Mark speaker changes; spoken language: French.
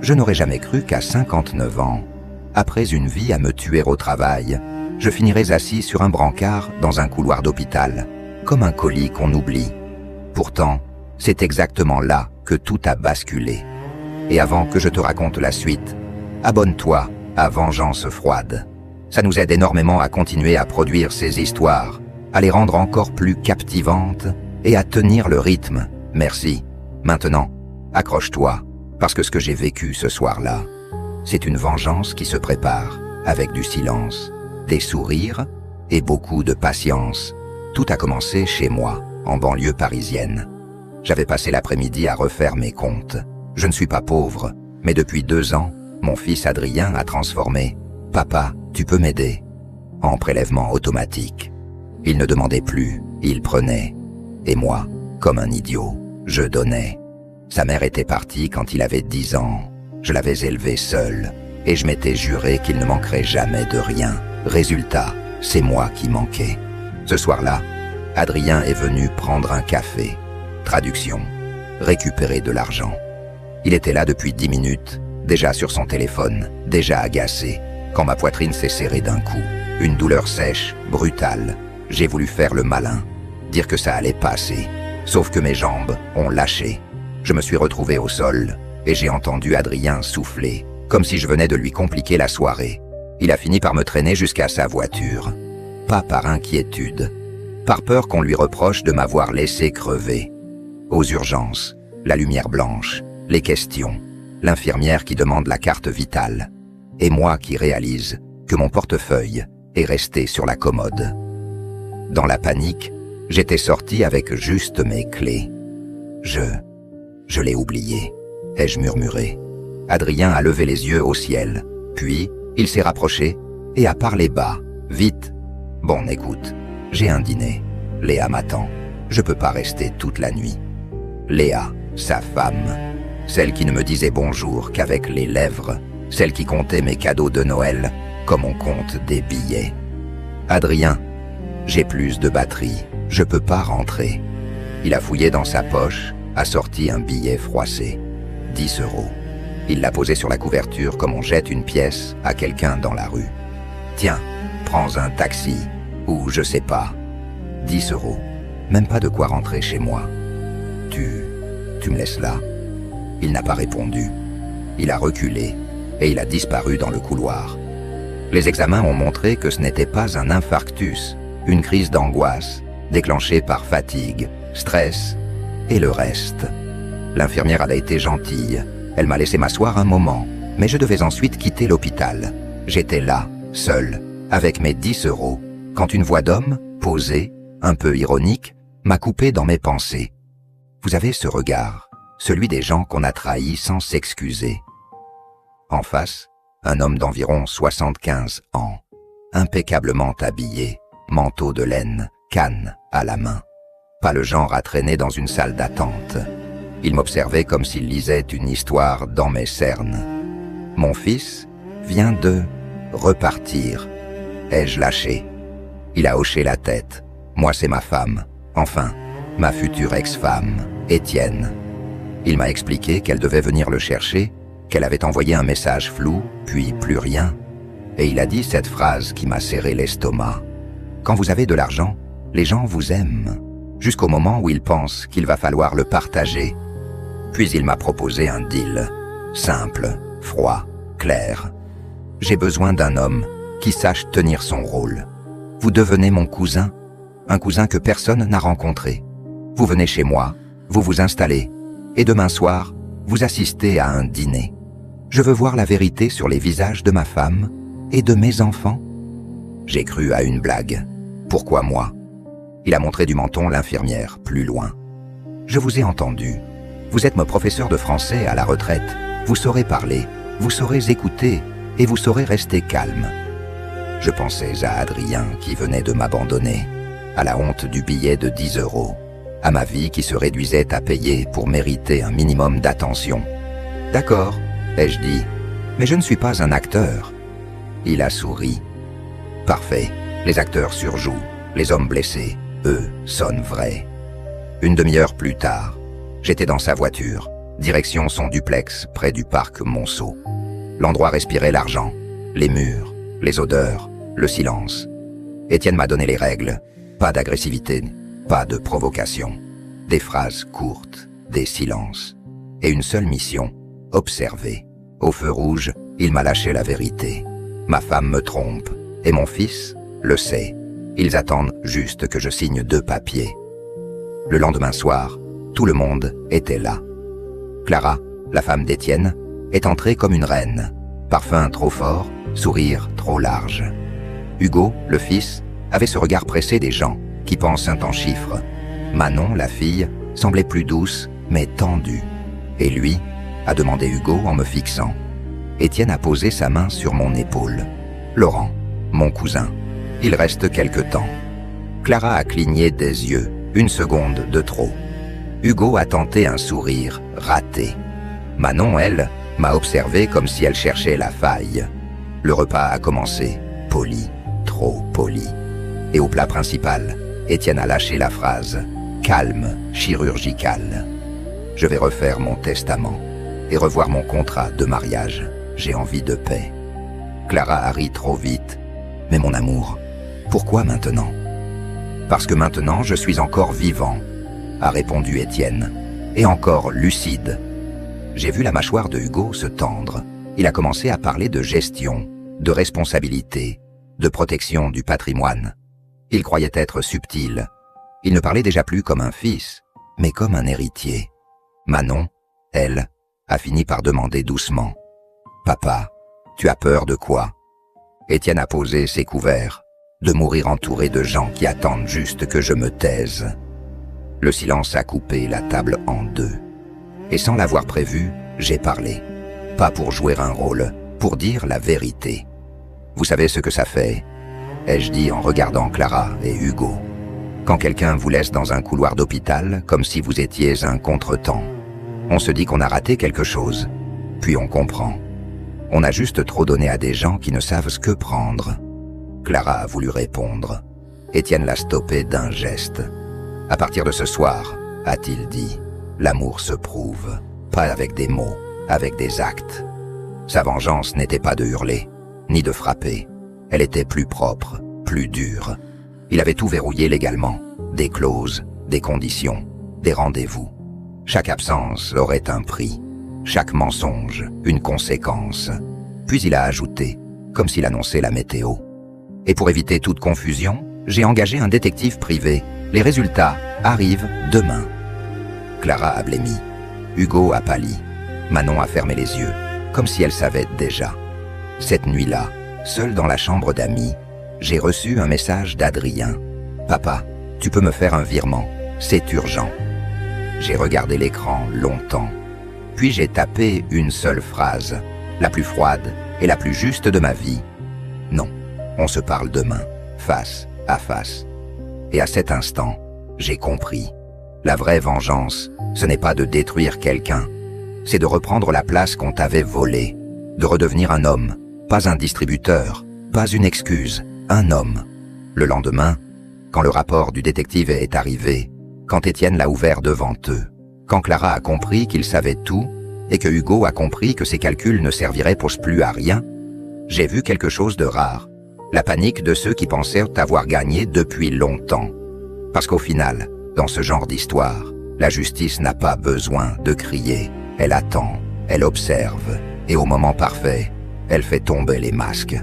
Speaker 1: Je n'aurais jamais cru qu'à 59 ans, après une vie à me tuer au travail, je finirais assis sur un brancard dans un couloir d'hôpital, comme un colis qu'on oublie. Pourtant, c'est exactement là que tout a basculé. Et avant que je te raconte la suite, abonne-toi à Vengeance Froide. Ça nous aide énormément à continuer à produire ces histoires, à les rendre encore plus captivantes et à tenir le rythme. Merci. Maintenant, accroche-toi, parce que ce que j'ai vécu ce soir-là, c'est une vengeance qui se prépare avec du silence, des sourires et beaucoup de patience. Tout a commencé chez moi, en banlieue parisienne. J'avais passé l'après-midi à refaire mes comptes. Je ne suis pas pauvre, mais depuis 2 ans, mon fils Adrien a transformé « Papa, tu peux m'aider ?» en prélèvement automatique. Il ne demandait plus, il prenait. Et moi, comme un idiot, je donnais. Sa mère était partie quand il avait 10 ans. Je l'avais élevé seul, et je m'étais juré qu'il ne manquerait jamais de rien. Résultat, c'est moi qui manquais. Ce soir-là, Adrien est venu prendre un café. Traduction, récupérer de l'argent. Il était là depuis 10 minutes, déjà sur son téléphone, déjà agacé, quand ma poitrine s'est serrée d'un coup. Une douleur sèche, brutale. J'ai voulu faire le malin, dire que ça allait passer. Sauf que mes jambes ont lâché. Je me suis retrouvé au sol, et j'ai entendu Adrien souffler, comme si je venais de lui compliquer la soirée. Il a fini par me traîner jusqu'à sa voiture. Pas par inquiétude, par peur qu'on lui reproche de m'avoir laissé crever. Aux urgences, la lumière blanche, les questions, l'infirmière qui demande la carte vitale, et moi qui réalise que mon portefeuille est resté sur la commode. Dans la panique, j'étais sorti avec juste mes clés. Je l'ai oublié, ai-je murmuré. Adrien a levé les yeux au ciel, puis il s'est rapproché et a parlé bas. Vite. Bon, écoute, j'ai un dîner. Léa m'attend. Je peux pas rester toute la nuit. Léa, sa femme, celle qui ne me disait bonjour qu'avec les lèvres, celle qui comptait mes cadeaux de Noël comme on compte des billets. Adrien, j'ai plus de batterie, je peux pas rentrer. Il a fouillé dans sa poche, a sorti un billet froissé. 10 €. Il l'a posé sur la couverture comme on jette une pièce à quelqu'un dans la rue. Tiens, prends un taxi, ou je sais pas. 10 €. Même pas de quoi rentrer chez moi. Tu me laisses là? Il n'a pas répondu. Il a reculé et il a disparu dans le couloir. Les examens ont montré que ce n'était pas un infarctus, une crise d'angoisse déclenchée par fatigue, stress et le reste. L'infirmière a été gentille. Elle m'a laissé m'asseoir un moment, mais je devais ensuite quitter l'hôpital. J'étais là, seul, avec mes 10 €, quand une voix d'homme, posée, un peu ironique, m'a coupé dans mes pensées. Vous avez ce regard, celui des gens qu'on a trahis sans s'excuser. En face, un homme d'environ 75 ans, impeccablement habillé, manteau de laine, canne à la main. Pas le genre à traîner dans une salle d'attente. Il m'observait comme s'il lisait une histoire dans mes cernes. Mon fils vient de repartir. Ai-je lâché? Il a hoché la tête. Moi, c'est ma femme. Enfin, ma future ex-femme, Étienne. Il m'a expliqué qu'elle devait venir le chercher, qu'elle avait envoyé un message flou, puis plus rien. Et il a dit cette phrase qui m'a serré l'estomac. Quand vous avez de l'argent, les gens vous aiment, jusqu'au moment où ils pensent qu'il va falloir le partager. Puis il m'a proposé un deal, simple, froid, clair. J'ai besoin d'un homme qui sache tenir son rôle. Vous devenez mon cousin, un cousin que personne n'a rencontré. Vous venez chez moi, vous vous installez, et demain soir, vous assistez à un dîner. Je veux voir la vérité sur les visages de ma femme et de mes enfants. J'ai cru à une blague. Pourquoi moi? Il a montré du menton l'infirmière, plus loin. Je vous ai entendu. Vous êtes mon professeur de français à la retraite. Vous saurez parler, vous saurez écouter, et vous saurez rester calme. Je pensais à Adrien qui venait de m'abandonner, à la honte du billet de 10 €, à ma vie qui se réduisait à payer pour mériter un minimum d'attention. D'accord, ai-je dit, mais je ne suis pas un acteur. Il a souri. Parfait, les acteurs surjouent, les hommes blessés, eux, sonnent vrais. Une demi-heure plus tard, j'étais dans sa voiture. direction son duplex près du parc Monceau. L'endroit respirait l'argent, les murs, les odeurs, le silence. Étienne m'a donné les règles. Pas d'agressivité, pas de provocation. Des phrases courtes, des silences. Et une seule mission, observer. Au feu rouge, il m'a lâché la vérité. Ma femme me trompe, et mon fils le sait. Ils attendent juste que je signe 2 papiers. Le lendemain soir, tout le monde était là. Clara, la femme d'Étienne, est entrée comme une reine. Parfum trop fort, sourire trop large. Hugo, le fils, avait ce regard pressé des gens qui pensent un temps chiffre. Manon, la fille, semblait plus douce, mais tendue. Et lui a demandé Hugo en me fixant. Étienne a posé sa main sur mon épaule. Laurent, mon cousin. Il reste quelque temps. Clara a cligné des yeux, 1 seconde de trop. Hugo a tenté un sourire raté. Manon, elle, m'a observé comme si elle cherchait la faille. Le repas a commencé, poli, trop poli. Et au plat principal, Étienne a lâché la phrase « calme, chirurgical ». Je vais refaire mon testament et revoir mon contrat de mariage. J'ai envie de paix. Clara a ri trop vite. Mais mon amour, pourquoi maintenant? Parce que maintenant je suis encore vivant, a répondu Étienne, et encore lucide. J'ai vu la mâchoire de Hugo se tendre. Il a commencé à parler de gestion, de responsabilité, de protection du patrimoine. Il croyait être subtil. Il ne parlait déjà plus comme un fils, mais comme un héritier. Manon, elle, a fini par demander doucement. « Papa, tu as peur de quoi ?» Étienne a posé ses couverts, de mourir entouré de gens qui attendent juste que je me taise. Le silence a coupé la table en 2. Et sans l'avoir prévu, j'ai parlé. Pas pour jouer un rôle, pour dire la vérité. Vous savez ce que ça fait, ai-je dit en regardant Clara et Hugo. Quand quelqu'un vous laisse dans un couloir d'hôpital, comme si vous étiez un contretemps, on se dit qu'on a raté quelque chose, puis on comprend. On a juste trop donné à des gens qui ne savent ce que prendre. Clara a voulu répondre. Étienne l'a stoppé d'un geste. À partir de ce soir, a-t-il dit, l'amour se prouve, pas avec des mots, avec des actes. Sa vengeance n'était pas de hurler, ni de frapper. Elle était plus propre, plus dure. Il avait tout verrouillé légalement, des clauses, des conditions, des rendez-vous. Chaque absence aurait un prix, chaque mensonge une conséquence. Puis il a ajouté, comme s'il annonçait la météo. Et pour éviter toute confusion, j'ai engagé un détective privé. Les résultats arrivent demain. Clara a blêmi. Hugo a pâli. Manon a fermé les yeux, comme si elle savait déjà. Cette nuit-là, seul dans la chambre d'amis, j'ai reçu un message d'Adrien. « Papa, tu peux me faire un virement, c'est urgent. » J'ai regardé l'écran longtemps. Puis j'ai tapé une seule phrase, la plus froide et la plus juste de ma vie. « Non, on se parle demain, face à face. » Et à cet instant, j'ai compris. La vraie vengeance, ce n'est pas de détruire quelqu'un, c'est de reprendre la place qu'on t'avait volée, de redevenir un homme, pas un distributeur, pas une excuse, un homme. Le lendemain, quand le rapport du détective est arrivé, quand Étienne l'a ouvert devant eux, quand Clara a compris qu'il savait tout et que Hugo a compris que ses calculs ne serviraient plus à rien, j'ai vu quelque chose de rare. La panique de ceux qui pensaient avoir gagné depuis longtemps. Parce qu'au final, dans ce genre d'histoire, la justice n'a pas besoin de crier. Elle attend, elle observe, et au moment parfait, elle fait tomber les masques.